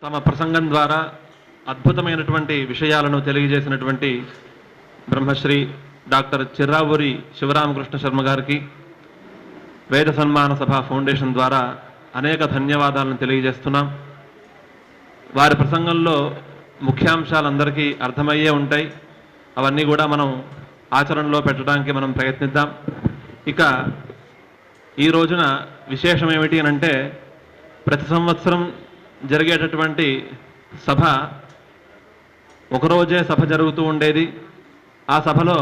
తమ ప్రసంగం ద్వారా అద్భుతమైనటువంటి విషయాలను తెలియజేసినటువంటి బ్రహ్మశ్రీ డాక్టర్ చిర్రావూరి శివరామకృష్ణ శర్మ గారికి వేద సన్మాన సభ ఫౌండేషన్ ద్వారా అనేక ధన్యవాదాలను తెలియజేస్తున్నాం. వారి ప్రసంగంలో ముఖ్యాంశాలు అందరికీ అర్థమయ్యే ఉంటాయి. అవన్నీ కూడా మనం ఆచరణలో పెట్టడానికి మనం ప్రయత్నిద్దాం. ఇక ఈ రోజున విశేషం ఏమిటి అనంటే, ప్రతి సంవత్సరం జరిగేటటువంటి సభ ఒకరోజే సభ జరుగుతూ ఉండేది. ఆ సభలో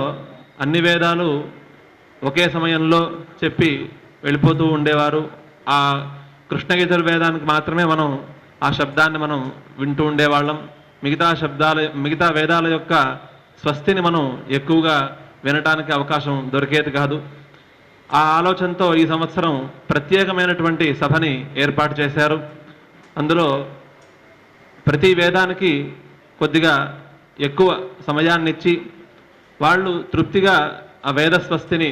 అన్ని వేదాలు ఒకే సమయంలో చెప్పి వెళ్ళిపోతూ ఉండేవారు. ఆ కృష్ణయజుర్వేదానికి మాత్రమే మనం ఆ శబ్దాన్ని మనం వింటూ ఉండేవాళ్ళం. మిగతా వేదాల యొక్క స్వస్తిని మనం ఎక్కువగా వినటానికి అవకాశం దొరికేది కాదు. ఆ ఆలోచనతో ఈ సంవత్సరం ప్రత్యేకమైనటువంటి సభని ఏర్పాటు చేశారు. అందులో ప్రతి వేదానికి కొద్దిగా ఎక్కువ సమయాన్ని ఇచ్చి వాళ్ళు తృప్తిగా ఆ వేద స్వస్తిని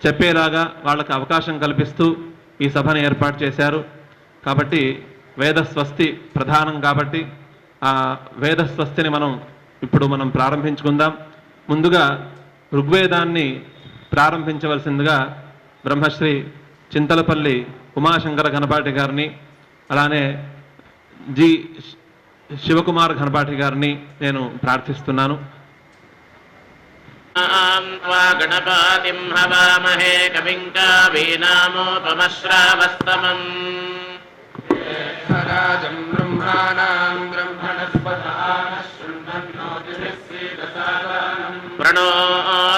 చెప్పేలాగా వాళ్ళకి అవకాశం కల్పిస్తూ ఈ సభను ఏర్పాటు చేశారు. కాబట్టి వేద స్వస్తి ప్రధానం కాబట్టి ఆ వేద స్వస్తిని ఇప్పుడు మనం ప్రారంభించుకుందాం. ముందుగా ఋగ్వేదాన్ని ప్రారంభించవలసిందిగా బ్రహ్మశ్రీ చింతలపల్లి ఉమాశంకర ఘనపాటి గారిని, అలానే జి శివకుమార్ ఘనపాటి గారిని నేను ప్రార్థిస్తున్నాను. గణపతిం హవామహే కవిం కవీనామోపమశ్రావస్తమం రాజం బ్రహ్మాణాం బ్రహ్మణస్పదానశృణ్వన్నోతిభిస్సీదసాదనం ప్రణో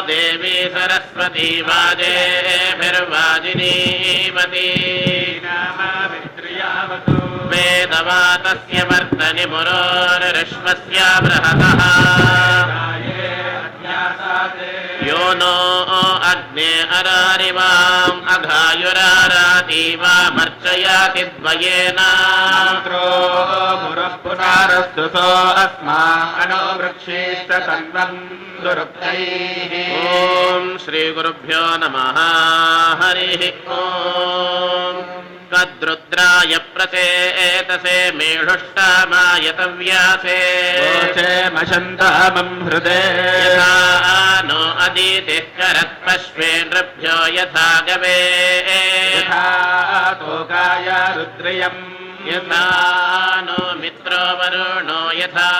దేవీ సరస్వతీ వాజేభిర్వాజినీవతి నామావిత్రియావతు వేదవాతస్య వర్తని మురోర్విశ్వస్య బృహతః यो नो अग्ने अरारिवाम् अघायुरारातीवामर्चयाति द्वयेन मंत्रो मुरः पुनारस्तुतो अस्मानो वृक्षेष्ट तन्वन्दुरुक्तैः. ॐ श्रीगुरुभ्यो नमः. हरिः ॐ. कद्रुद्राय प्रचेतसे मेढुष्टामायतव्यासे मशन्तामं हृदे यथा नो अदितिः करत्पश्वे नृभ्यो यथा गवे यथा तोकाय रुद्रियम् यथा नो मित्रो वरुणो यथा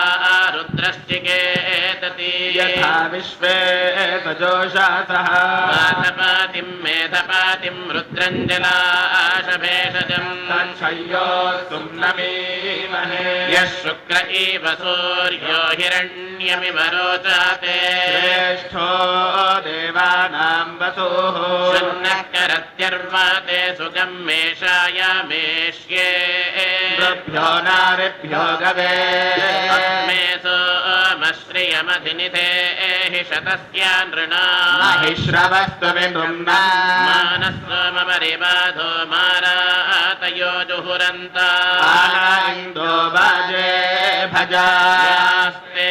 रुद्रश्चिकेतति यथा विश्वे तजोषासः माधपातिं मेधपातिं रुद्रञ्जलाशभेषजम् तच्छयोस्तुं नमीमहे यः शुक्र इव सूर्यो हिरण्यमिव रोचते श्रेष्ठो देवानां वसुः शन्नः करत्यर्वाते सुगं मेषायामेष्ये भ्यो नारिभ्यो गवे अस्मे सोमश्रियमधिनिधे हि शतस्या नृणाम् महिश्रवस्तु विनृम्ना मानस्वमपरिबाधो मारातयो जुहुरन्ता इन्दो वाजे भजा यास्ते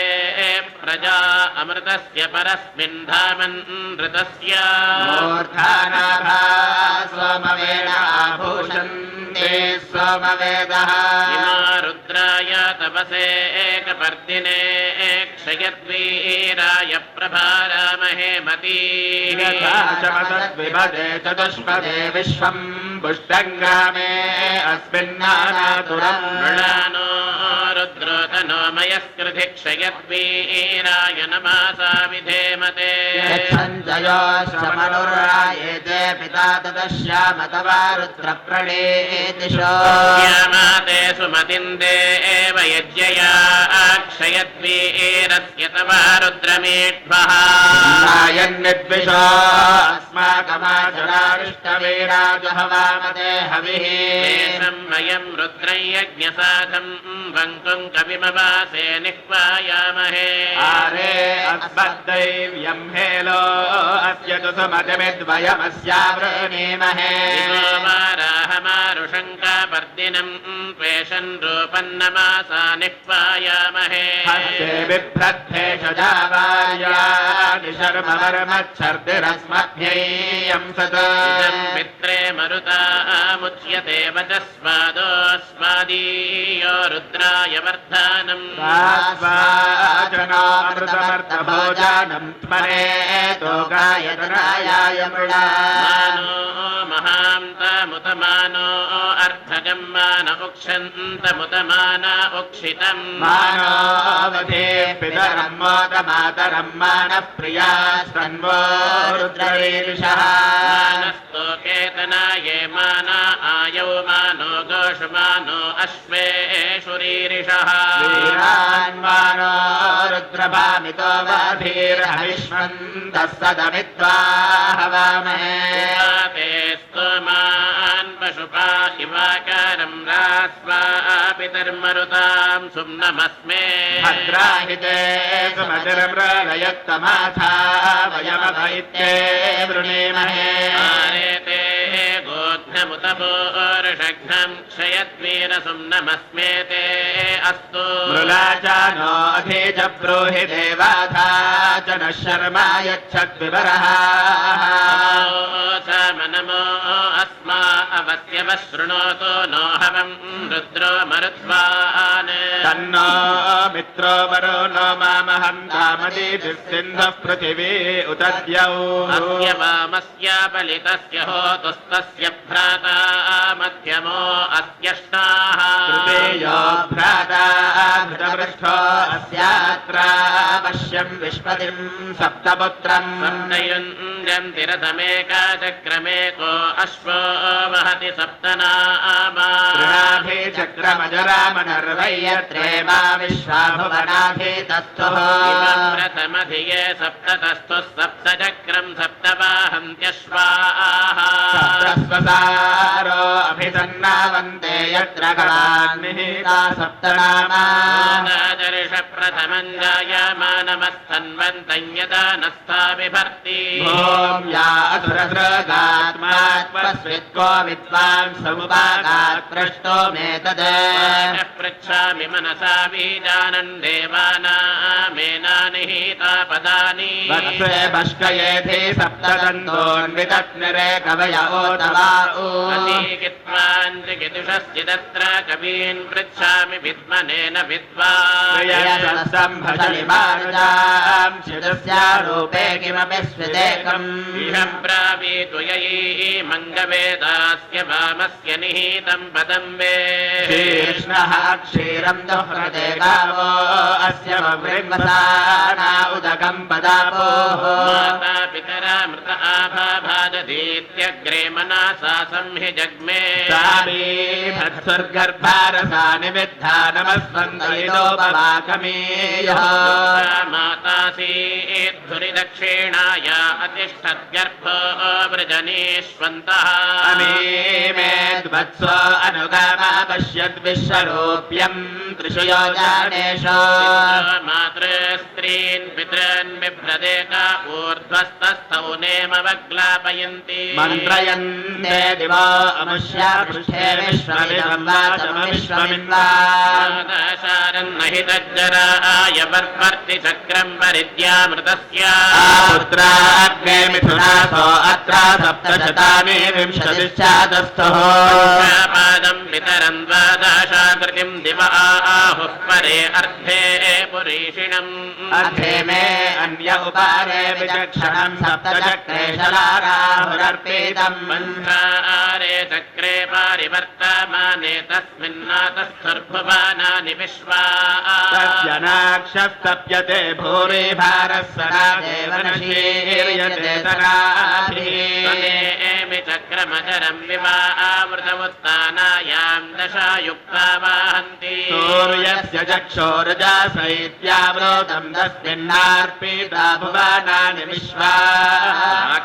प्रजा अमृतस्य परस्मिन् धामन्नृतस्य मूर्धानाभा सोमवेदाभूषन्ते सोमवेदः इमा रुद्राय तपसे एकपर्दिने क्षयद्वीराय प्रभारामहे मतीः शमतद्विपदे चतुष्पदे विश्वम् पुष्टङ्गामे अस्मिन्नानातुरम् मृणानो रुद्रोतनो मयस्कृधि क्षयद्वीराय नमासा विधेमते सञ्जयो श्रमनुरायेते पिता तदश्यामतवा रुद्रप्रणेतिशो यामाते सुमतिन्दे एव यज्ञया क्षयद्वीरस्य तवा रुद्रमीढ्वः नायन्निद्विषो अस्माकमाचराविष्टवीराजहवामते हविः देशं वयं रुद्रं यज्ञसाधं वङ्कुं कविमवासे निह्वायामहे आरे अस्मद्दैव्यं हेलो अस्य तु सुमतिमिद्वयमस्यावृणीमहे वाराहमारुशङ्कापर्दिनं त्वेषन् रूपन्नमासा निह्वायामहे हस्ते बिभ्रद्धेश जावार्याणि शर्मवर्मच्छर्दिरस्मभ्यैयं सत् पित्रे मरुतामुच्यते वचस्वादोऽस्मादीयो रुद्राय वर्धानम् स्वाचनामृतमर्थभोजानम् त्मनेतो गायतनायाय मृडा मानो महान्तमुतमानो अर्धगम् मान उक्षन्तमुतमान उक्षितम् मानोऽवधे पितरम् मोदमातरम् मानः प्रिया स्तन्वो रुद्ररीरिषः मानस्तोकेतनाये माना आयौ मानो गोषुमानो अश्वेषुरीरिषः वीरान्मानो रुद्रभामितो वाभिर्हविष्मन्तः सदमित्वा हवामहे ते स्तोमान् पशुपा इवाकारम् रास्वा पितर्मरुताम् सुम्नमस्मे भद्राहिते सुमतिर्मृळयत्तमाथा वयमभैत्ये वृणीमहे आरेते गोघ्नमुतपोर्षघ्नम् क्षयद्वीरसुम्नमस्मे ते अस्तु मृला च नोऽधे च ब्रूहि देवाथा च नः शर्मा यच्छद्विवरः नमो अस्मा अवस्यवशृणोतो नो हवम् रुद्रो मरुत्वान् तन्नो मित्रो वरो नो मामहं कामदीभिस्सिन्धः पृथिवी उतद्यौ अस्य वामस्य बलितस्य होतुस्तस्य भ्राता मध्यमो अस्यष्टाः तृतीयो भ्राता घृतपृष्ठो अस्यात्र पश्यं विश्वतिं सप्तपुत्रम् सप्तयुञ्जम् तिरसमेका चक्रमेको अश्वो वहति सप्तनामा चक्रमजरामनर्वैयत्रे मा विश्वाभुवनाभितस्थुः प्रथमधिये सप्ततस्थुः सप्तचक्रम् सप्तवाहन्त्यश्वाः सप्तस्वसारो अभिसन्नावन्ते यत्र गणान्निहिता सप्तनामा दर्श प्रथमम् जायमानमस्तन्वन्तम् यदा नस्ता बिभर्ति भूम्या असुरसृगात्मात्मस्विद्गो विद्वान् समुपागात् पृष्टो मे तद् पृच्छामि मनसा बीजानन् देवानामेनानिहिता पदानि वत्से भष्कयेधि सप्तदन्तोन्वितज्ञरे कवय ओतवा अतीकित्वान् त्रिकितुषस्य तत्र कवीन् पृच्छामि विद्मनेन विद्वा सम्भषलिमानुजाम् शिरस्यारूपे किमपि स्विदेकम् इह ब्रावीतु ययी मङ्गवेदास्य वामस्य निहितम् पदम् वे शीर्ष्णः क्षीरम् दुह्रते गावो अस्य वृङ्मसाना उदकम् पदापोः माता पितरा मृत आभाभादधीत्यग्रे मनसा संहि जग्मे भत्सुर्गर्भारसा निमिद्धा नमस्वन्दयितोपवाकमेयः मातासीद्धुरि दक्षिणाय अतिष्ठद्गर्भो वृजनीष्वन्तः अमीमेद्वत्सो अनुगामा पश्यद्विश्वरूप्यम् त्रिषु योजानेषु मातृस्त्रीन् पितॄन् बिभ्रदेक ऊर्ध्वस्तस्थौ नेमवग्लापयन्ति मन्त्रयन्ते दिवो अमुष्या पृष्ठे विश्वमिदम् वाचमविश्वमिन्वाशारन्न हि तज्जराय वर्वर्ति चक्रम् परिद्यामृतस्य पुत्राग्ने मिथुनासो अत्र सप्तशतानि विंशतिश्चादस्थः पादम् पितरम् द्वादशाकृतिम् दिव आहुः परे अर्धे पुरीषिणम् अर्धे मे अन्य उपारे विचक्षणम् सप्तचक्रे शलाराहुरर्पितम् मन्त्रारे चक्रे पारिवर्तमाने तस्मिन्नातस्थुर्भुवानानि विश्वा तस्यनाक्षस्तप्यते भूरि भारः सदा देवनशीर्यते तराभिः चक्रमचरम् विवावृतमुत्तानायाम् दशायुक्ता वाहन्ति सूर्यस्य चक्षोरजासैत्यावृतम् तस्मिन्नार्पिता भुवनानि विश्वा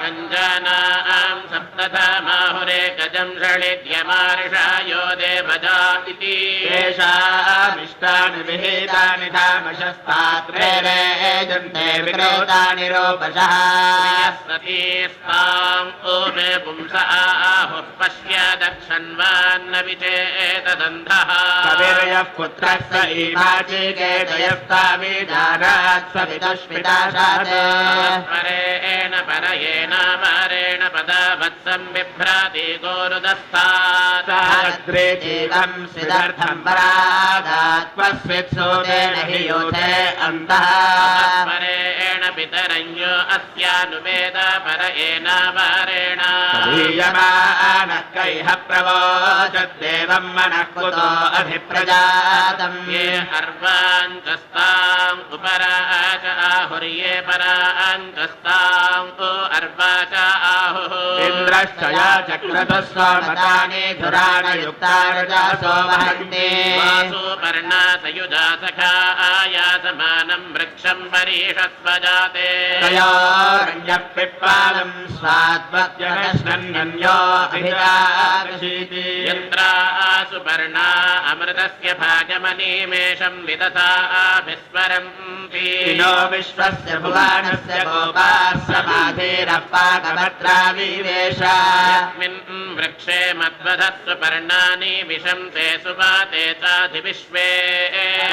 कञ्जानाम् सप्तथा माहुरे गजम् षडिद्यमार्षायो देवजा इति तेषामिष्ट दुष्टानि विहितानि धामशस्तात्रे रेजन्ते विक्रेतानि रूपशः सतीस्ताम् ओमे पुंस आहुः पश्य दक्षन्वान्न विचेतदन्धः कविर्यः पुत्रः स ईमाचिकेतयस्ताविजानात् सवितुष्पिताशात् परेण परयेण परेण पदावत्सं बिभ्राति गोरुदस्तात् साग्रे जीवं सिद्धर्थं परागात्मस्वित्सोदेन हि योथे अन्तः परेण पितरञ्जो अस्यानुवेद परेण परेण कवीयमानः कैः प्रवोचद्देवं मनः कुतो अभिप्रजातम् ये अर्वाञ्चस्ताम् उपराच आहुर्ये पराञ्चस्ताम् अर्वाच आहुः इन्द्रश्च या चक्रतुः स्वमतानि धुराणयुक्तारजासो वहन्ति वासुपर्णा सयुजा सखा आयासमानं वृक्षं परीषस्वजाते तयोरन्यः पिप्पालं स्वाद्वत्यनश्नन्यो अभिरागशीति यत्रासुपर्णा अमृतस्य भागमनीमेषं विदधा विस्मरन्ति नो विश्वस्य भुवानस्य गोपाः समाधिरः पाकभद्राविवेश यस्मिन् वृक्षे मद्वधत्सु पर्णानि विशन्ते सुपाते चाधिविश्वे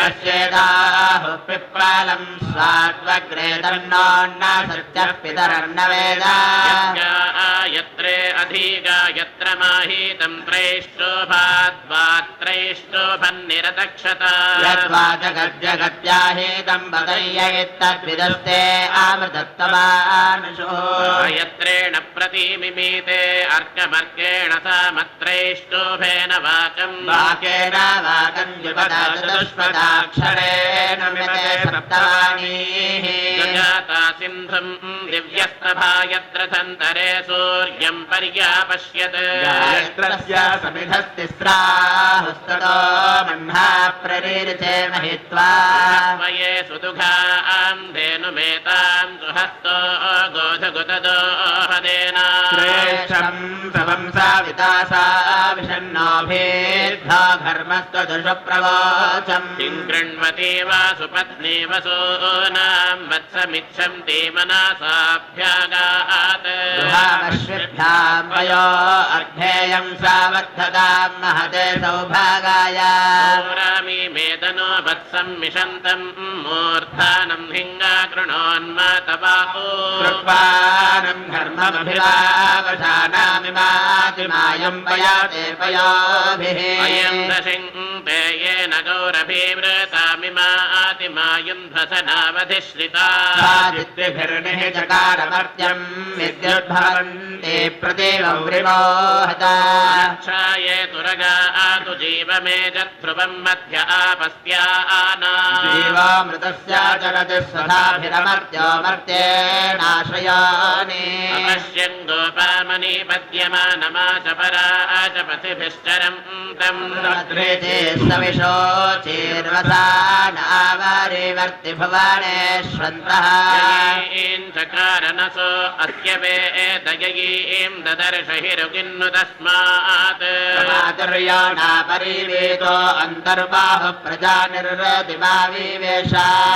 अस्येदाहुः पिप्पालं स्वाद्वग्रे तन्नोन्न सत्यः पितरन्न वेद यत्रे अधिगा यत्र माहीतं त्रैष्टोभाद्वात्रैष्टोभन्निरतक्षता यद्वाजगद्यगत्याहीतं वदय्य इत्तद्विदस्ते आमृतत्तमानुषो यत्रेण प्रतिमिमीते अर्कमर्केण सामत्रैष्टोभेन वाचम् वाकेन वाकं युपदा चतुष्पदाक्षरेण मिमते सप्तवाणीः जाता सिन्धुम् दिव्यस्तभा यत्र सन्तरे सूर्यम् पर्यापश्यत् गायत्रस्य समिधस्तिस्राहुस्ततो मह्ना प्ररीरिचे महित्वा स्वये सुदुघाम् धेनुमेताम् सुहस्तो गोधगुतदोहदेन श्रेष्ठं तवं साविता सा विषन्नोभिद्धा घर्मस्त्वदुषप्रवोचम् किम् कृण्वति वा सुपत्नी वसूनाम् वत्समिच्छन्ति मनसाभ्यागात् दुहामश्विभ्यां वयो अध्येयं सावद्धतां महते सौभागाय रामी मेदनो वत्सम् मिषन्तम् मूर्धानम् हिङ्गा कृणोन्मातबाहो कृत्वानं घर्ममभिलावशानामिमातिमायं पयाते पयोभिः अयम् दशिङ्क्ते येन गौरभीवृतामिमातिमायुन्धसनावधिश्रिता सादित्यभिर्निः चकारमर्त्यं विद्युद्भवन्ति प्रदेवव्रिमोहता क्षाये तुरगा आतु जीवमेजध्रुवम् मध्य आपस्याना जीवामृतस्य चरति स्वधाभिरमर्त्यो मर्त्येणाश्रयानि अपश्यन् गोपामनि पद्यमानमाच पराचपथिभिश्चरम् तम् सद्रेते सविशोचिर्वसानावरिवर्ति भुवनेष्वन्तः चकारनसो अस्य वेदययीम् ददर्श हिरुगिन्नु तस्मात् मातुर्याणापरिवेतो अन्तर्बाहुः प्रजानिर्दिमाविवेश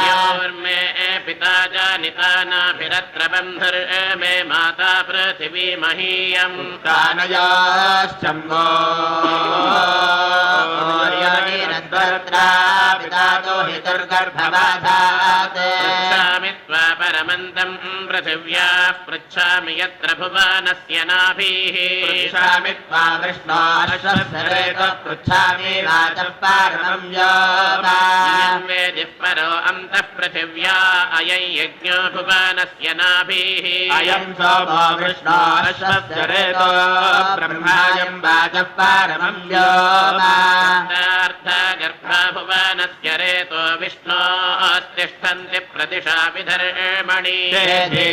योर्मे पिता जानिता नाभिरत्र बन्धुर्मे माता पृथिवी महीयम् कानयाश्चम्बो पितातो हितुर्गर्भवाधात् पृच्छामि त्वा परमन्तम् पृथिव्याः पृच्छामि यत्र भुवनस्य नाभिः पृच्छामि त्वा विष्णोश्वसरेतो पृच्छामि वाचः पारमं योमा वेदिः परो अन्तः पृथिव्या अयं यज्ञो भुवनस्य नाभिः अयं सोमो विष्णोश्वसरेतो ब्रह्मायं वाचः पारमं योमा गर्भा भुवनस्य रेतो विष्णोस्तिष्ठन्ति दिशापि धर्मणि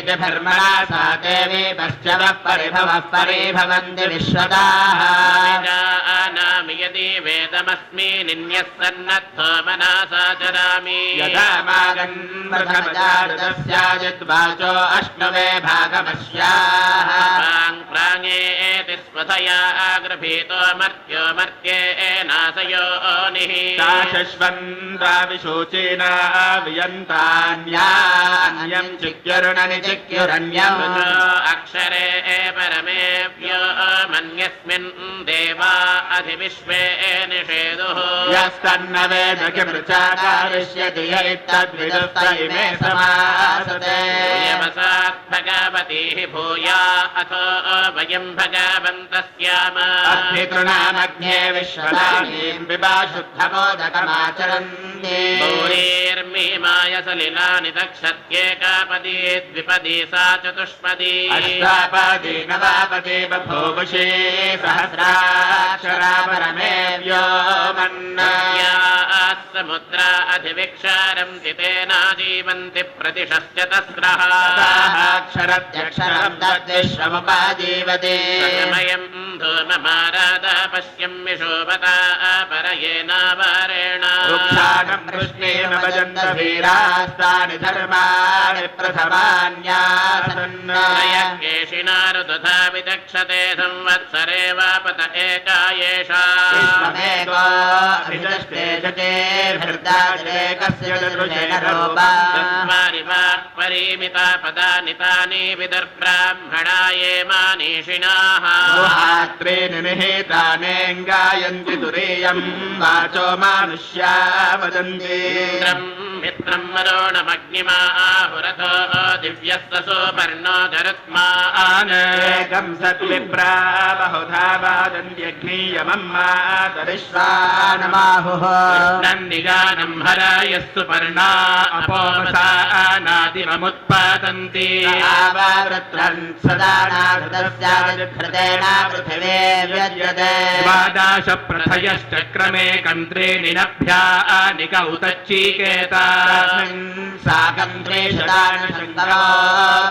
धर्मणा सा देवी पश्चवः परिभवः परिभवन्ति विश्वदाः नामि यदि वेदमस्मि निन्यः सन्नद्धो मनसा चरामि यदा मागन् प्रथमजातस्याजिद्वाचो अश्नवे भागमस्याः प्राङेति स्वधया गृभीतो मर्त्यो मर्त्येनाशयोनिः शश्वन्दाविशोचेना वियन्तान्यान्यम् चिक्युरुणनि चिक्युरन्यम् अक्षरे परमे मन्यस्मिन् देवा अधिविश्वे निषेदुः यस्तन्न वेद किमृचा कारिष्यति य इत्तद्विदुस्त इमे समासते यमसात् भगवतीः भूया अथो वयम् भगवन्तः स्याम अग्नितृणामग्ने विश्वदानीम् विभाशुद्धमोदकमाचरन्ति गौरीर्मीमाय सलिलानि दक्षत्येकापदी द्विपदी सा चतुष्पदी अष्टापदी नवापदी बभूवुषे सहस्राक्षरा परमे व्योमन् समुद्रा अधिविक्षारम् तितेनाजीवन्ति प्रतिशश्च तस्रः अक्षरत्यक्षरम् तद्विश्वमुपाजीवति समयम् धूममारादा पश्यम् विशोभता परयेनावारेण वृक्षाणम् कृष्णेन भजन्त वीरास्तानि धर्माणि प्रथमान्यासन् केशिनारुदधा विदक्षते संवत्सरे वापत एका येषा चत्वारि वाक्परिमिता पदानि तानि विदर्ब्राह्मणा ये मानीषिणाः निहितानेङ्गायन्ति तुरीयम् वाचो मानुष्या वदन्ति मित्रम् मरोणमग्निमाहुरथो दिव्यस्तसो पर्णो एकम् सद्विप्रा बहुधा वादन्त्यग्नीयमम् मातरिश्वानमाहुः नन्दिगानम् हरायस्तु पर्णा अपोमसानादिममुत्पादन्ति आवृत्रन् सदा नाकृतस्यादिकृतेना पृथिवे व्यज्यते द्वादाश प्रथयश्चक्रमे कन्त्रे निनभ्या निकौतच्चीकेता साकम् त्रिशतानि शङ्करो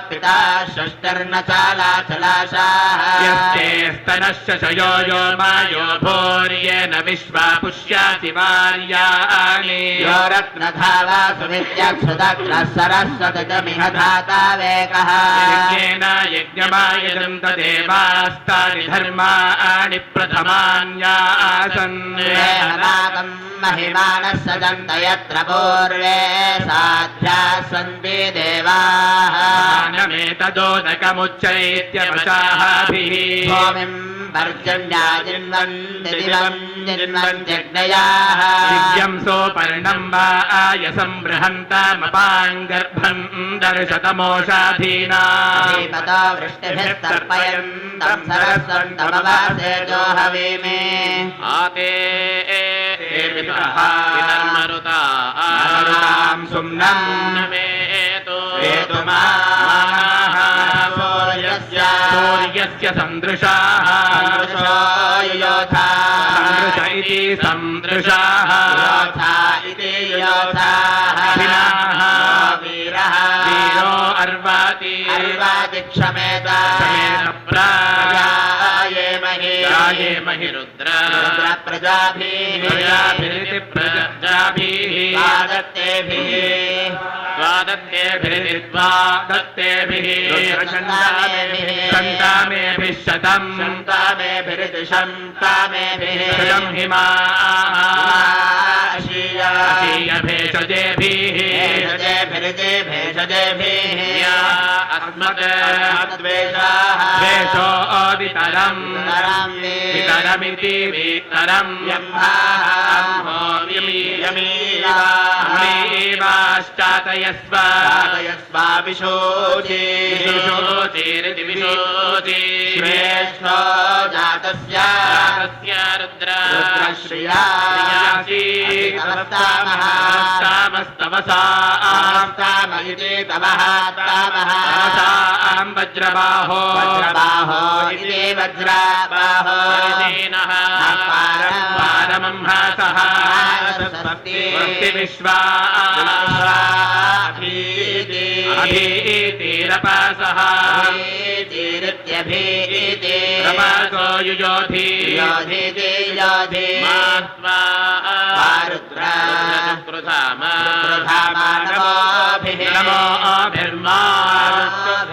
पिता षष्टर्न चालाचलाशाः यश्चेस्तनश्च शयो यो मायो भोर्येन विश्वा पुष्यासि वार्याणि यो रत्नधावा सुमित्यक्षुदग्रः सरस्वतिमिह धातावेकः यज्ञेन यज्ञमायजन्त देवास्तानि धर्माणि प्रथमान्यासन् नागम् महिमानः सजन्त यत्र पूर्वे साध्याः सन्ति देवाः नमेतदोदकमुच्चैत्यवचाभिः भूमिम् पर्जन्याजिन्वन्त्यग्नयाः दिव्यम् सोपर्णम् वा आयसम् बृहन्तामपाङ्गर्भम् दर्शतमोषाधीना धीमतो वृष्टिभिस्तर्पयन्तम् सरस्वन्तमवासेजो हवीमे आते मरुताम् सुम्नम् नमेतो सूर्यस्य सन्दृशाः सन्दृश इति सन्दृशाः इति योधाः वीरः वीरो अर्वाति अर्वादिक्षमेता राये महि रुद्र प्रजाभिरिति प्रजाभिः द्वादत्तेभिरिति द्वादत्तेभिः सन्तामेभिः शतम् शन्तामेभिरिति शन्तामेभिः शतम् हिमाशीयभेषजेभिः भेषजेभिः अस्मद्वेषाः द्वेषोऽवितरम् वितरमिति वितरम् यम्भायस्वाविशोचिरिति विशोचि श्रेष्ठो जातस्य रुद्रश्रिया तामस्तवसाम इति तवः तामः वज्रबाहो इति वज्राबाहो पारमंहासः विश्वा अभीतिरपासः अभीतिरित्यभीति रपासो युयोधि योधीति योधि मात्वा रुद्रा रुद्रधामा नमोभिः नमोभिर्मा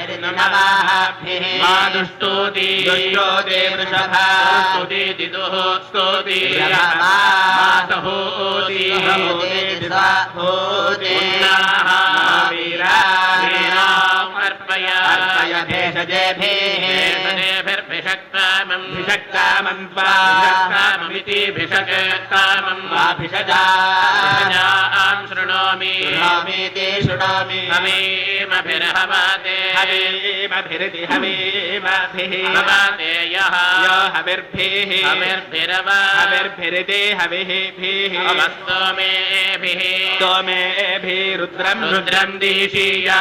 नमोभिर्नमःभिः मा दुष्टोति दुष्टोति वृषभा स्तुति दिदुः स्तुति मा सहोति स्वाभूति उन्नाः वीरा वीराम् अर्पय अर्पय भेषजेभिः भेषजेभिर्भिषक्तामम् भिषक्तामं त्वा भिषक्ताममिति भिषक्तामम् भिषजाम् शृणोमि शृणोमीति शृणोमि हवीमभिर्हवाते हवीमभिरिति हवीमभिः हवाते यः यो हविर्भिः हविर्भिरवा हविर्भिरिति हविभिः अवस्तोमेभिः स्तोमेभिरुद्रम् रुद्रम् दिशीया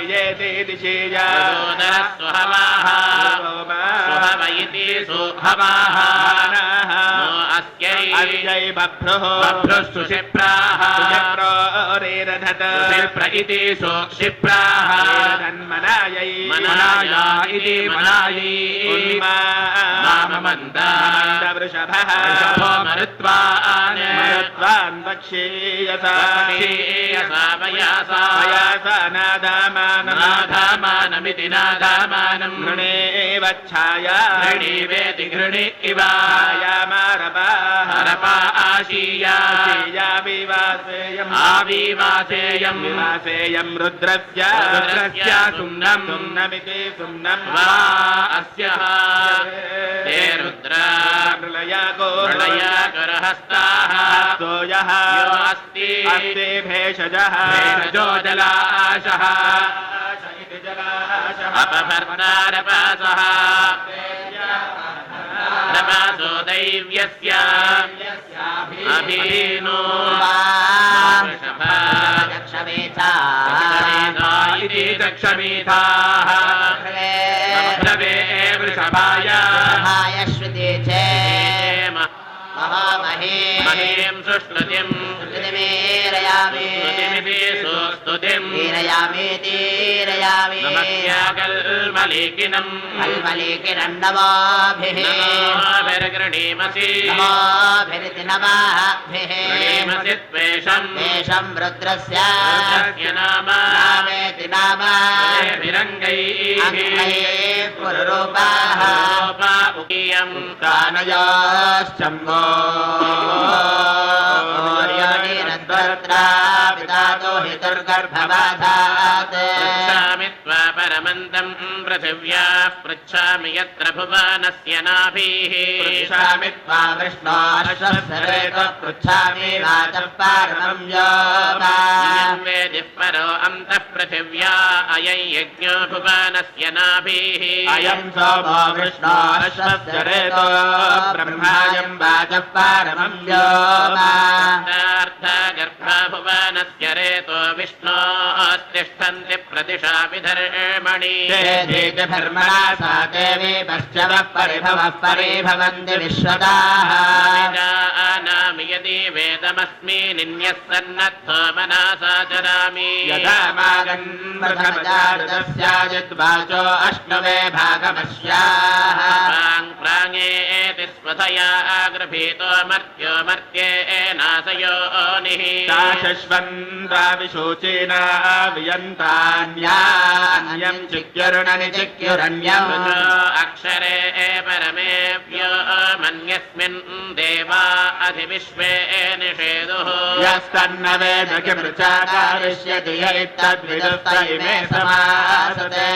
दिशीयेति दिशीया सुहवाः सुहव इति सुहवाः नो अस्यै बभ्रुः बभ्रुस्तु क्षिप्राः सुजप्रोरेरधत क्षिप्र इति सुक्षिप्राः तन्मनायै मनाया इति मनायै माममन्दवृषभः वृषभो मरुत्वान् मरुत्वान् वक्षीयसा वयासा वयासा नाधामानमिति नाधामानम् घृणे वच्छाया घृणीवेति घृणि इव हरपा आशीया आविवासेयम् विवासेयम् रुद्रस्य सुम्नम् सुम्नमिति सुम्नम् वा अस्य ते रुद्रा प्रलयाकरहस्ताः सोऽयः यो अस्ति अस्ति भेषजः भेषजो जलाशः अपभर्तारपासः रपासो दैव्यस्य अभीनो दक्षमेधा इति दक्षमेधाः ब्रवे वृषभाय श्रुति चेम महामहे महीं सुष्णुतिम् स्तुतिमेरयामि स्तुतिमिति सुस्तुतिम् वीरयामि तीरयामि नमस्याकल्मलिकिनम् कल्मलिकिरम् नमोभिः नमोभिर्गृणीमसि नमोभिरिति नमःभिः गृणीमसि त्वेषम् तेषम् रुद्रस्य रुद्रस्य नाम नामेति नाम भिरङ्गैः पुरुरूपाः रूपा उकीयम् कानयोश्चम्बो पितातो हितुर्गर्भवाधात् पृच्छामि त्वा परमन्तम् पृथिव्याः पृच्छामि यत्र भुवनस्य नाभिः पृच्छामि त्वा विष्णोश्वसरेत पृच्छामि वाचः पारमं वेदिः परो अन्तः पृथिव्या अयं यज्ञो भुवनस्य नाभिः अयं सोमो विष्णोश्वसरेतो ब्रह्मायं वाचः पारमं गर्भा भुवनस्य रेतो विष्णोस्तिष्ठन्ति प्रतिशा विधर्मणि धर्मणा सा देवी पश्चवः परिभवः परिभवन्ति विश्वदाः नामि यदि वेदमस्मि निन्यः सन्नद्धो मनसा चरामि यदा मागन् प्रथमजातस्यादिद्वाचो अष्टमे भागमस्याः प्राङेति स्वधया गृभीतो मर्त्यो मर्त्येनाशयोनिः शश्वन्ताविशोचेना वियन्तान्यान्यं चिक्युर्णनि चिक्युरन्यम् अक्षरे परमेभ्यो मन्यस्मिन् देवा अधिविश्वे निषेदुः यस्तन्न वेद किमृचाकारिष्यति य इत्तद्विदुस्त इमे समासते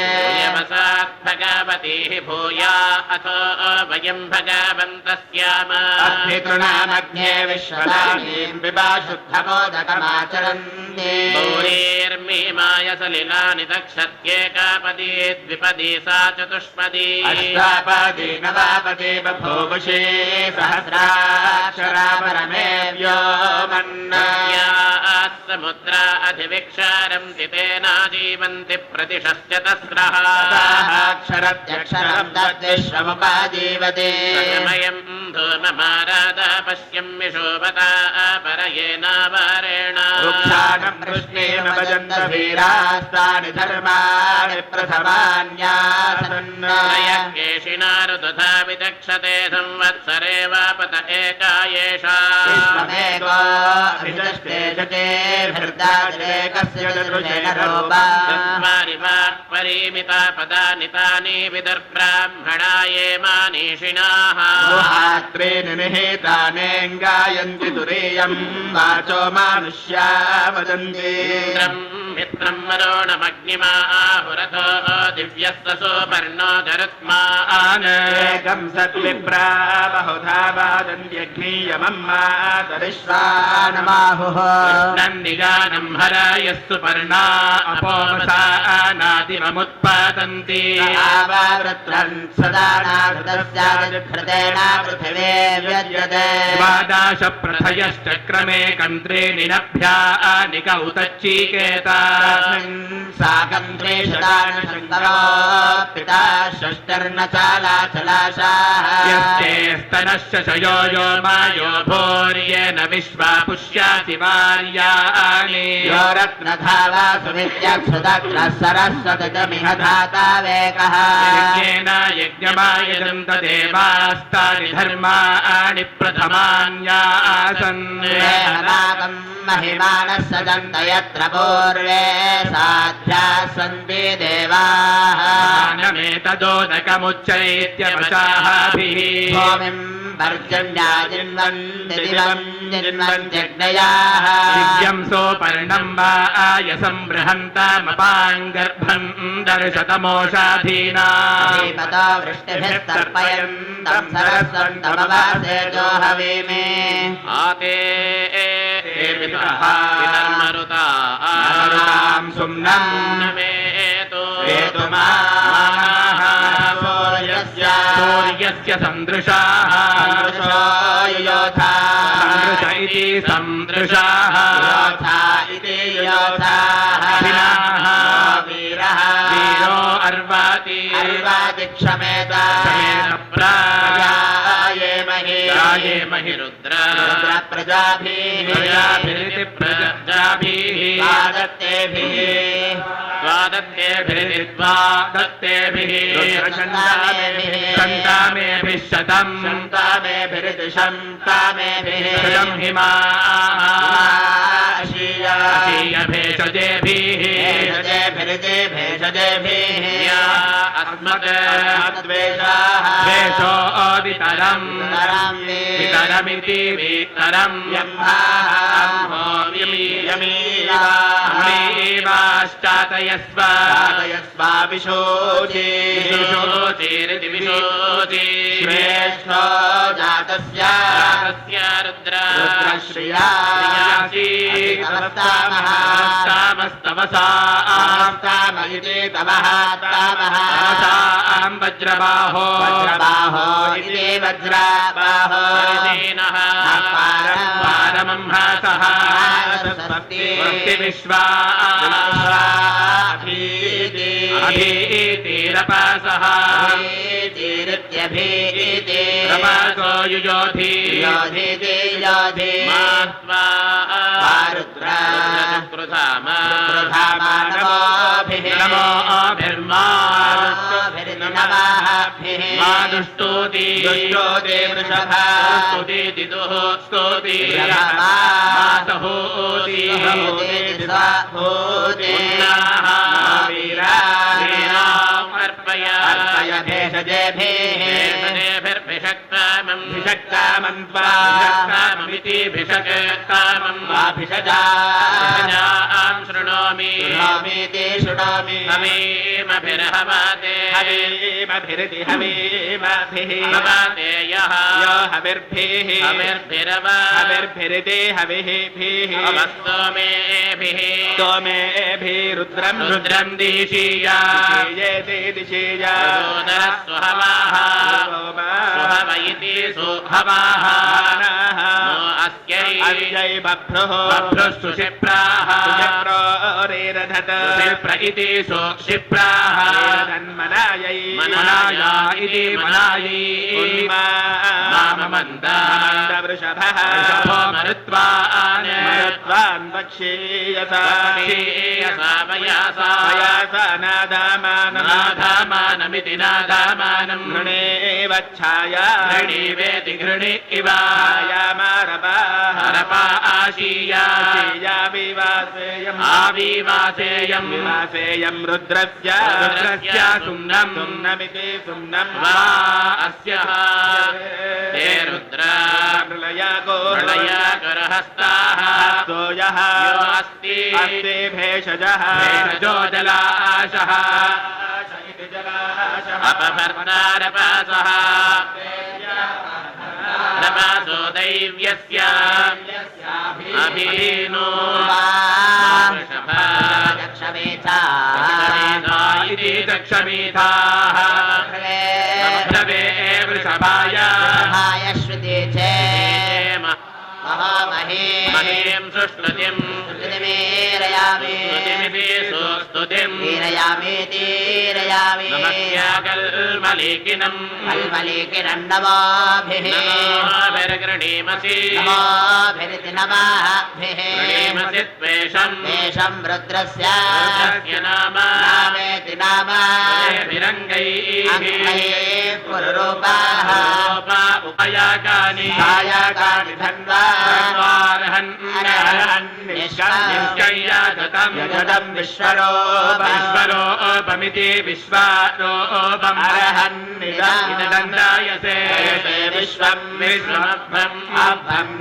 यमसात् भगवतीः भूया अथो वयं भगवन्तः स्याम अग्नितृणामग्ने विश्वदानीं पिबा शुद्धमोदकमाचरन्ति गौरीर्मीमाय सलिलानि दक्षत्येकापदी द्विपदी सा चतुष्पदी अष्टापदी नवापदी बभूवुषे सहस्राक्षरा परमे व्योमन् समुद्रा अधिविक्षारं तितेनाजीवन्ति प्रतिशश्च तस्रः अक्षरत्यक्षरं तद्विश्वमुपाजीवते धूममारादा पश्यं विशोभता परयेनावारेण वृक्षाणम् कृष्णेन भजन्त वीरास्तानि धर्माणि प्रथमान्यासन् यज्ञेशिनारु तथा विचक्षते संवत्सरे वापत एका येषा विश्वमेको अभिदष्टे शचेभिर्दातिरेकस्य ददृशेन रूपा चत्वारि वाक्परिमिता पदानि तानि विदर्ब्राह्मणा ये मानीषिणाः गुहात्रेण निहितानेङ्गायन्ति तुरीयम् वाचो मानुष्या वदन्ति मित्रम् वरुणमग्निमा आहुरथो दिव्यस्य सुपर्णो जरुत्मान् एकम् सद्विप्रा बहुधा वादन्त्यग्नीयमम् मातरिश्वानमाहुः नन्दिगानम् हरायस्तु पर्णा अपोमसानादिममुत्पादन्ति आवृत्रन् सदा नाघृतस्यादिघृतेन पृथिवे व्यज्यते द्वादश प्रथयश्चक्रमे कन्त्रे निनभ्या निक उतच्चीकेता साकम् त्रिशतानुशङ्करो पिता षष्टिर्न चालाचलाशाः यस्ते स्तनश्च शयो यो मायो भूर्येण विश्वा पुष्याति वार्याणि यो रत्नधावा सुविद्यक्षुदग्रः सरस्वतिमिह धातावेकः यज्ञेन यज्ञमायजन्त देवास्तानि धर्माणि प्रथमान्यासन् नागम् महिमानः सजन्त यत्र पूर्वे साध्याः सन्ति देवाः ज्ञानमेतदोदकमुच्चैत्यवचाभिः भूमिम् पर्जन्या जिन्वन्ति दिवम् जिन्वन्त्यग्नयाः दिव्यम् सोपर्णम् वा आयसम् बृहन्तामपाङ्गर्भम् दर्शतमोषाधीना श्रीपतो वृष्टिभिस्तर्पयन्तम् सरस्वन्तमवासेजो हवीमे आते वितर्मरुताम् सुम्नम् नमेतो वेतुमाः सूर्यस्य सन्दृशाः योथा सन्दृश इति सन्दृशाः योथा इति योथाः वीरः वीरो अर्वाति अर्वादिक्षमेता राये महि रुद्र प्रजाभिः प्रजाभिरिति प्रजाभिः द्वादत्तेभिरिति द्वादत्तेभिः सन्तामेभिः शतम् शतम् हिमा भेषजेभिः या द्वेषो वितरम् वितरमिति वितरम् विशोचिरिति विशोचि श्रेष्ठो जातस्य रुद्रश्रियामस्तवसाम इति तवः तामः वज्रबाहो इति वज्राबाहो पारमंहासः विश्वा अभीतिरपासः रपासो युयोधि नमो मा दुष्टोति वृषभा स्तुति स्तोति मासहोति अर्पय भेषजेभिर्भिषक्तामन्त्वामिति भिषक्तामम् भिषजाम् शृणोमि हवीमभिर्हवाते हवीमभिरिति हवीमभिः हवाते यः यो हविर्भिः हविर्भिरिति हविभिः स्तोमेभिः रुद्रम् दिशीया सुहवाः सुहव इति सुहवाः अस्यै बभ्रुः सुशिप्राः क्षिप्र इति सुक्षिप्राः मनाया इति मनायै माममन्दा वृषभः मरुत्वान् वक्षीयसा वयासा वयासा नादामानमिति नादामानम् घृणे वच्छाया घृणीवेति घृणि इव छायामारपा आशीया आविवासेयम् विवासेयम् रुद्रस्य सुम्नम् सुम्नमिति सुम्नम् वा अस्य ते रुद्रा प्रलयागरहस्ताः सोऽयः अस्ति अस्ति भेषजः भेषजो जलाशः अपभर्तारपासः रपासो दैव्यस्य अभिनो दक्षमेधा इति दक्षमेधाः भ्रवे वृषभाय श्रुति चेम महामहे महीं सुष्णुतिम् श्रुतिमेरयामि स्तुतिमिति सुस्तुतिम् तीरयामि नमस्याकल्मलिकिनम् कल्मलिकिरण्डवाभिः नमोभिर्गृणीमसि नमोभिरिति नमाभिः गृणीमसि त्वेषम् तेषं रुद्रस्य नाम नामेति नाम विरङ्गैः पुरुरूपाः उपयाकानि छायाकानि धन्वा निष्कय्यागतम् विश्वरोपमिति विश्वारोपम् अरहन्निदन्दायसे विश्वम् विश्वमभ्रम् अभ्रम्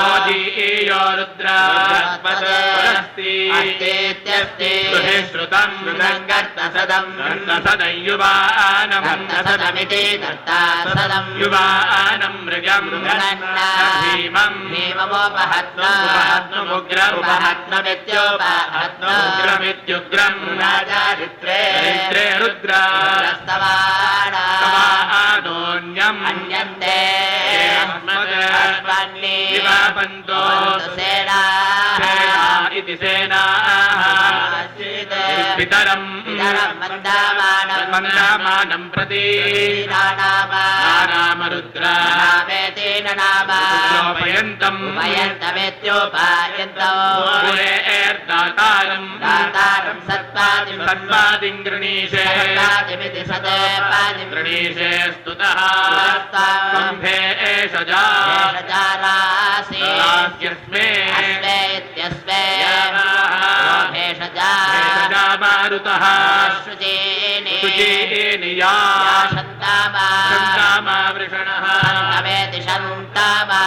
ओजीयो रुद्रास्ति गृहे श्रुतम् गर्तसदम् सदयुवानम् सदमिति कर्तासदम् युवानम् मृगम् भीमम् भीममुपहत्नमित्योपहत्नमित्युग्रम् राजारित्रे रुद्रास्तवानोऽन्यम् अन्यन्ते अस्मद् सेना इति सेनाः पितरम् मन्दामानम् प्रति नाम रुद्रा नामेतेन नाम उपयन्तम् उपयन्तमित्योपायन्तौ दातारम् दातारं सत्पादिं सन्पादिम् गृणीषे सत्पादिमिति सत्पादिं गृणीषे स्तुतः सम्भे एषजा भेषजारासि दास्यस्मे अस्मे इत्यस्मे भेषजा मारुतः शुचीनि या शन्तामा वृषणः शन्तमेति शन्तामा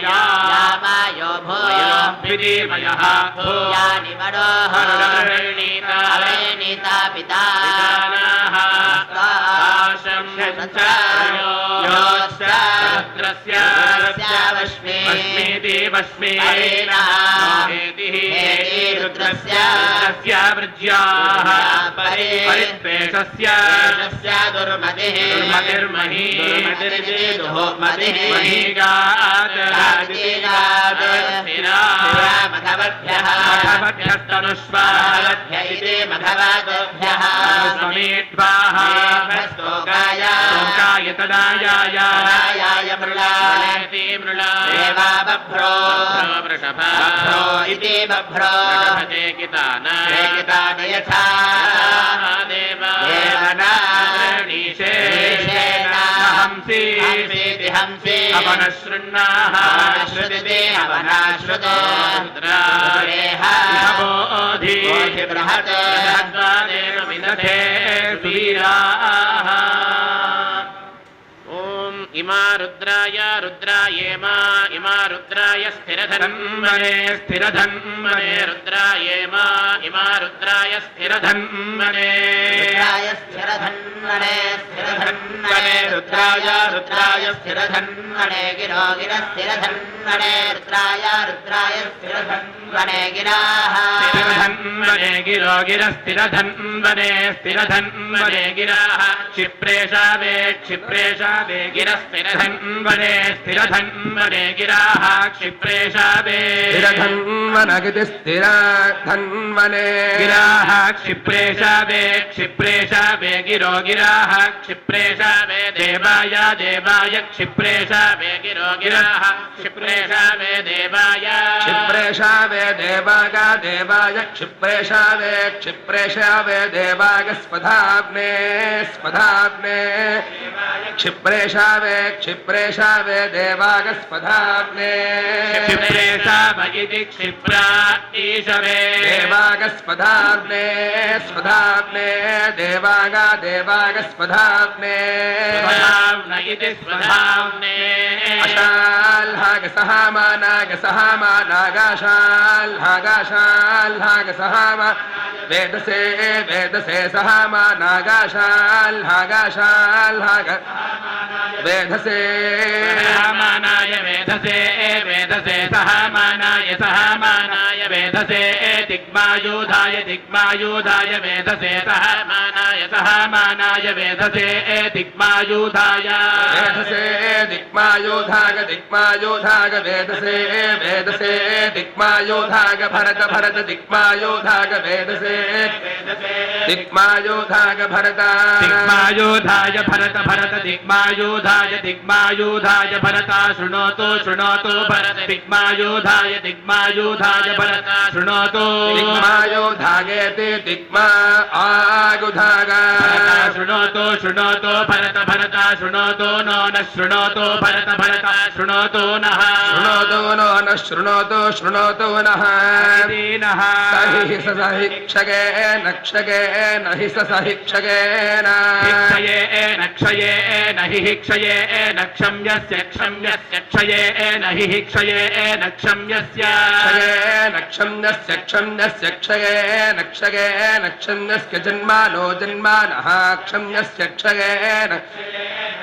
यामायो भूयो विधिमयः यानि मनोहरणीता पिता रुद्रस्य वृज्याः परित्वेषस्य दुर्मतिर्मही मघवभ्यस्तनुष्वाभ्य इति मघवादभ्यः समीढ्वाः स्तोकाय तदायाय मृळाति मृळा देवा बभ्रो बभ्रो इति बभ्रो केकितान यथा हंसी हंसी अवनशृण्णाः श्रुति अवनाश्रुतो बृहत् विदधे सुवीराः इमा रुद्राय रुद्रायेमा इमा रुद्राय स्थिरधन्मने स्थिरधन्मने रुद्रायेमा इमा रुद्राय स्थिरधन्मने रुद्राय स्थिरधन्मने स्थिरधन्मने रुद्राय स्थिरधन्मने गिरो गिरस्थिरधन्मने रुद्राय स्थिरधन्मने गिराः स्थिरधन्मने गिरो गिरस्थिरधन्मने स्थिरधन्मने गिराः क्षिप्रेषा वे गिरस्थिरधन्मने स्थिरधन्वने स्थिरधन्वने गिराः क्षिप्रेशावे स्थिरधन्वनगिति स्थिरधन्वने गिराः क्षिप्रेशावे क्षिप्रेशावे गिरो गिराः क्षिप्रेशावे देवाय देवाय क्षिप्रेशावे गिरो गिराः क्षिप्रेशावे देवाय क्षिप्रेशावे देवाग देवाय क्षिप्रेशावे क्षिप्रेशावे देवाग स्पधाग्ने स्पधाग्ने क्षिप्रेशावे क्षिप्रेशावे देवाग स्पधाग्ने क्षिप्रेशाव इति क्षिप्रा ईशवे देवाग स्पधाग्ने स्पधाग्ने देवाग देवाग स्पधाग्ने स्वधाव्न इति स्वधाव्ने अशाल्हाग सहामा नाग सहामा नागाशाल्हाग सहामा वेदसे वेदसे सहामा नागाशाल्हाग वेदसे सहामानाय वेदसे वेदसे सहामानाय सहामानाय वेदसे दिग्मायुधाय दिग्मायुधाय वेदसे सहामानाय सहामानाय वेदसे दिग्मायुधाय वेदसे दिक्मायोधाग दिक्मायोधाग वेदसे वेदसे दिक्मायोधाग भरत भरत दिक्मायोधाग वेदसे दिक्मायोधाग भरत दिग्मायुधाय भरत भरत दिग्मायुधाय दिग्मायुधाय भरता शृणोतु शृणोतु भरत दिग्मायुधाय दिग्मायुधाय भरता शृणोतु दिक्मायोधागेति दिक्मा आगुधाग शृणोतु शृणोतु भरत भरता शृणोतु नो न शृणोतु भरत भरता शृणोतु नः शृणोतु नो न शृणोतु शृणोतु नः नः सहि सहि क्षगेन क्षगेन हि सहि क्षगेन क्षये न हि क्षये न क्षम्यस्य क्षम्यस्य क्षये न हि क्षये न क्षम्यस्य क्षयेन क्षम्यस्य क्षम्यस्य क्षयेन क्षयेन क्षम्यस्य जन्मानो जन्मानः क्षम्यस्य क्षयेन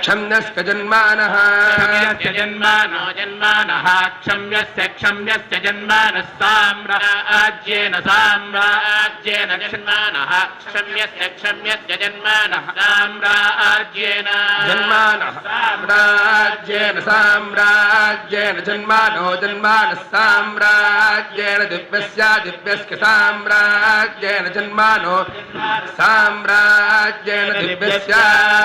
क्षम्यस्य जन्मानः क्षम्यस्य जन्मानो जन्मानः क्षम्यस्य क्षम्यस्य जन्मानः साम्राज्येन साम्राज्येन जन्मानः क्षम्यस्य क्षम्यस्य जन्मानः साम्राज्येन जन्मानः साम्राज्येन साम्राज्येन जन्मानो जन्मानः साम्राज्येन दिव्यस्य दिव्यस्य साम्राज्येन जन्मानो साम्राज्येन दिव्यस्य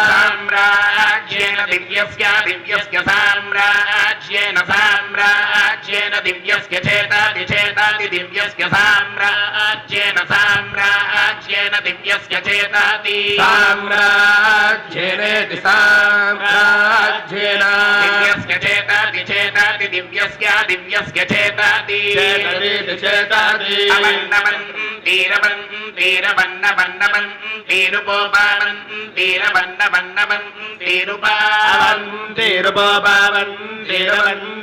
साम्राज्येन दिव्यस्य दिव्यस्य साम्राज्येन साम्राज्येन दिव्यस्य चेतादि चेतादि दिव्यस्य साम्राज्येन साम्राज्येन दिव्यस्य चेतादि साम्राज्येनेति साम्राज्येन दिव्यस्य चेतादि चेतादि दिव्यस्य दिव्यस्य चेतादि चेतनेति चेतादि अवन्नवन् तीरवन् तीरवन्नवन्नवन् तीरुपोपावन् तीरवन्नवन्नवन्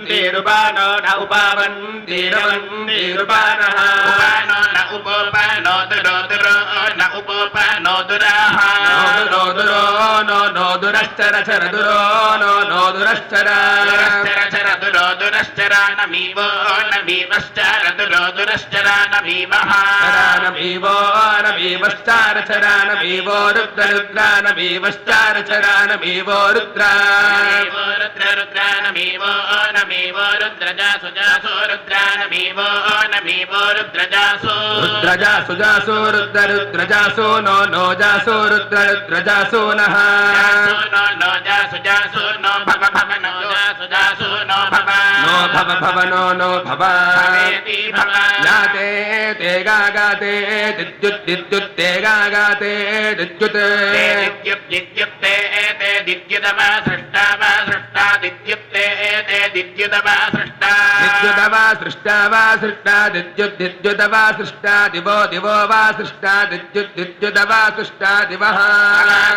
तीरुपानो न उपावन् तीरुपानः उपानो न उपोपानो दुरो दुरो न उपोपानो दुराः नोदुरो नो नोदुरश्चर चर दुरो नो नोदुरश्चर दुरश्चर चर दुरो दुरश्चरा नमीवो नमीवश्चर दुरो दुरश्चरा नमीवः चरानमीवो नमीवश्चार चरानमीवो रुद्र रुद्रानमीवश्चार चरानमीवो रुद्रा रुद्र रुद्रानमीवो नमीवो रुद्रजासु जासो रुद्रानमीवो नमीवो रुद्रजासो रुद्रजासु जासो रुद्र रुद्रजासो नो नो जासो रुद्र रुद्रजासो नः नो जासु जासु नो भव भव नो जासु जासु नो भव भव नो नो भव भवेति भव याते ते गागाते दिद्युत् दिद्युत् ते गागाते दिद्युत् दिद्युक्ते एते दिद्युदवा सृष्टा वा सृष्टा दिद्युक्ते एते दिद्युदवा सृष्टा दिद्युदवा सृष्टा वा सृष्टा दिद्युत् दिद्युदवा सृष्टा दिवो दिवो वा सृष्टा दिद्युत् दिद्युदवा सृष्टा दिवः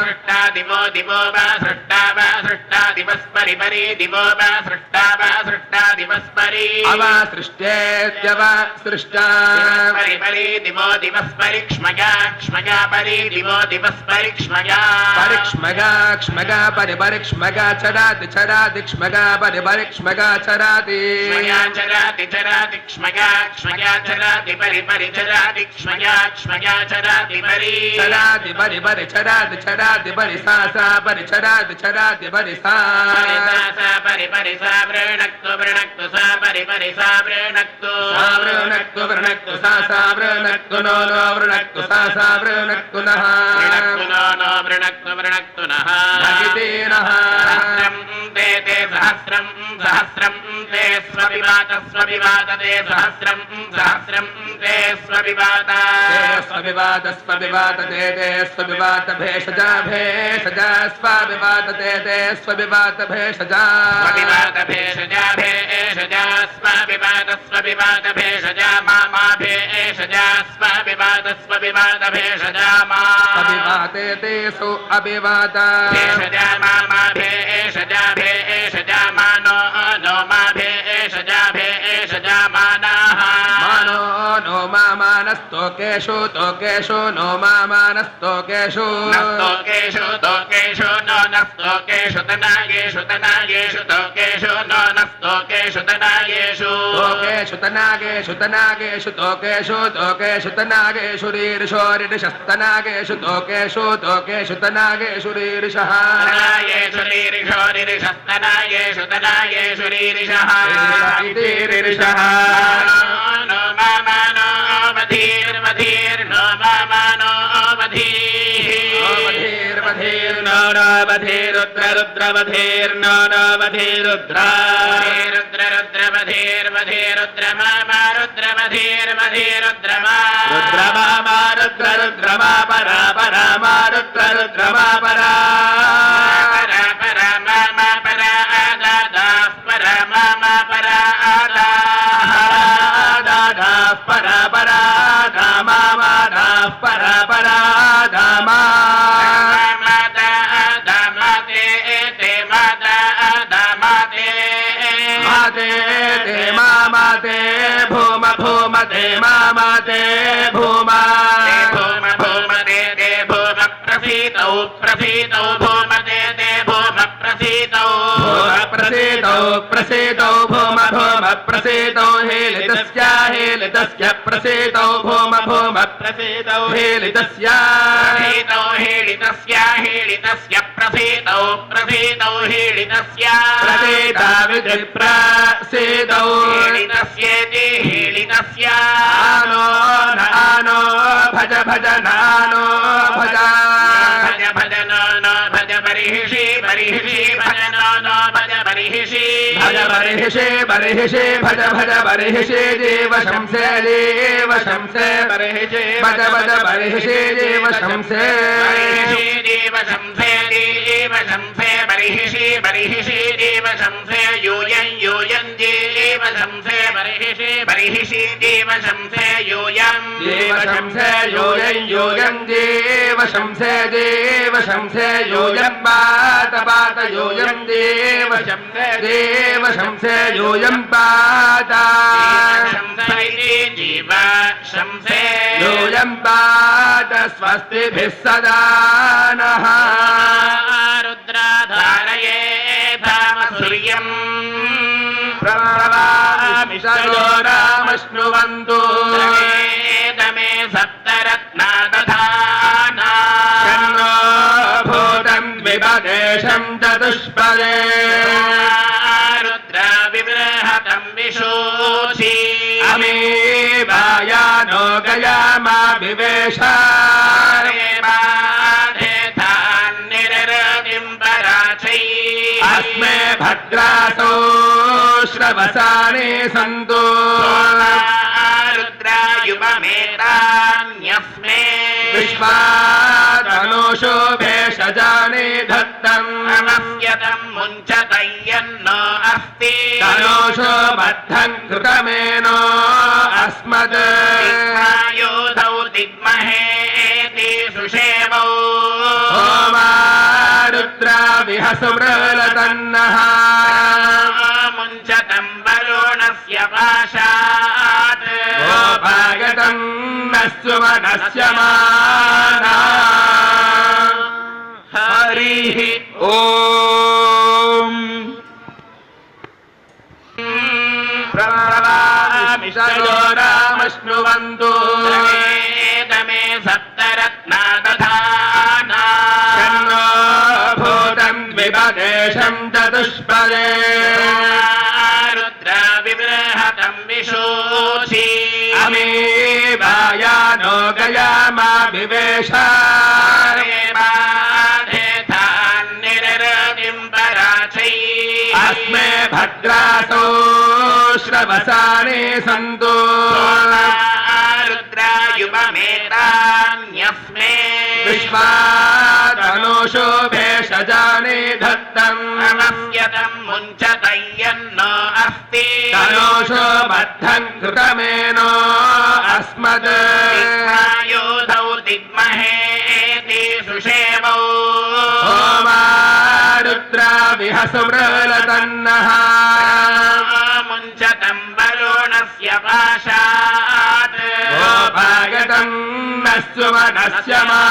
सृष्टा दिवो दिवो वा सृष्टा दिवस्परि परि दिवो वा सृष्टा दिवस्परि अवा सृष्टेत्यवा सृष्टा परि परि दिवो दिवस्परि क्ष्मगा क्ष्मगा परि दिवो दिवस्परि क्ष्मगा परिक्ष्मगा क्ष्मगा परि परिक्ष्मगा चराति चराति क्ष्मगा परि परिक्ष्मगा चराति चराति चराति क्ष्मया क्ष्मया चराति परि परि चराति क्ष्मया क्ष्मया चराति परि चराति परि परि चराति चराति परि सा परि चराति चराति परि सा परि परि सा वृणक्तु वृणक्तु सा परि परि सा वृणक्तु वृणक्तु सा वृणक्तु नो नो वृणक्तु सा वृणक्तु नः वृणक्तु नो नो वृणक्तु वृणक्तु नः भगिते नः ते ते सहस्रं सहस्रं ते स्वविवात स्वविवात ते सहस्रं सहस्रं ते स्वविवात स्वविवात स्वविवात ते ते स्वविवात भेषजा भेषजा स्वविवात ते ते स्वविवात भेषजा स्वविवात भेषजा भेषजा स्वविवात स्वविवात भेषजा मा भेषजा स्वविवात स्वविवात भेषजा मा अभिवाते ते सो अभिवाता भेषजा मा भेषजा भेषजा मानो नो मा भेषजा भेषजा मानाः मानो नो मानस्तोकेषु तोकेषु नो मानस्तोकेषु नस्तोकेषु तोकेषु नो नस्तोकेषु तनागेषु तनागेषु तोकेषु नो नस्तोकेषु तनागेषु तोकेषु तनागेषु तनागेषु तोकेषु तोकेषु तनागेषु रीर्षोरिषस्तनागेषु तोकेषु तोकेषु तनागेषु रीर्षः तनागेषु रीर्षो रीर्षस्तनागेषु तनागेषु रीर्षः इति रीर्षः नो मानो वधीर्वधीर्नो मानो वधीर्वधीर्नो नो वधीरुद्र रुद्रवधीर्नो नो वधीरुद्र रुद्र रुद्रवधीर्वधीरुद्र मामा रुद्रवधीर्वधीरुद्रमा रुद्रमा रुद्र रुद्रमा परा परा मा रुद्र रुद्रमा परा परा परा मामा परा आदादाः परा मामा परा दादाः परा परा धामा मादाः परा परा धामा माता दामाते ते माता दामाते माते ते मामाते भूम भूम ते मामाते भूमा भूम भूम ते भूम प्रसीतौ प्रसीतौ भूम ते भूम प्रसीतौ प्रसीतौ प्रसीतौ भूम भूम प्रसीतौ हेलितस्य प्रसीतौ भूम भूम प्रसीतौ हेलितस्य हेलितस्य हेलितस्य प्रसीतौ प्रसीतौ हेलितस्य प्रसीता विधि प्रसीतौ हेलितस्येति हेलितस्य आनो भज भज नानो भज भज भज नो भज बर्हिषि बर्हिषि भज नो भज बर्हिषि भज बर्हिषि बर्हिषि भज भज बर्हिषि देव शंसे बर्हिषि भज भज बर्हिषि देव शंसे देव शंसे बर्हिषि बर्हिषि देव शंसे यूयं देव शंसे बर्हिषि बर्हिषि देव शंसे यूयं देव शंसे यूयं देव शंसे यूयं पात यूयं देव शंसे यूयं पात जीव शंसे यूयं पात स्वस्तिभिः सदा नः रुद्राधारये धाम सूर्यम् प्रवामिषयो रामश्नुवन्तु दमे सप्तरत्नादधाना शन्नो भूतं द्विपदेशं चतुष्पदे रुद्रा विबृहतं विशोषि अमीवायानो गयामा विवेश अस्मे भद्रासो श्रवसाने सन्तु रुद्रायुपमेतान्यस्मे विश्वातनोषो भेषजाने दत्तम् नमस्यतं मुञ्चतय्यन्नो अस्ति तनोषो बद्धं कृतमेनो अस्मद् योधौ दिग्महे सुषेवौ रुद्रा विहसुमृलतन्नः मुञ्चतं वरुणस्य पाशात् गोपागतं नस्वनस्य माना हरिः ॐ रामश्नुवन्तु दमे सप्तरत्ना दधाना शन्नो भूतं विपदेशं चतुष्पदे रुद्रा विबृहतं विशोषि अमीवायानो गयामा विवेशा अस्मे भद्रासो श्रवसाने सन्तु रुद्रायुपमेतान्यस्मे विश्वातनोषो भेषजाने दत्तम् नमस्यतं मुञ्चतय्यन्नो अस्ति तनोषो बद्धम् कृतमेनो अस्मद् योधौ दिग्महेति सुषेवौ रुद्रा विहसुमृलतन्नः मुञ्चतं वरुणस्य पाशात् गोपागतं न सुमनस्य मा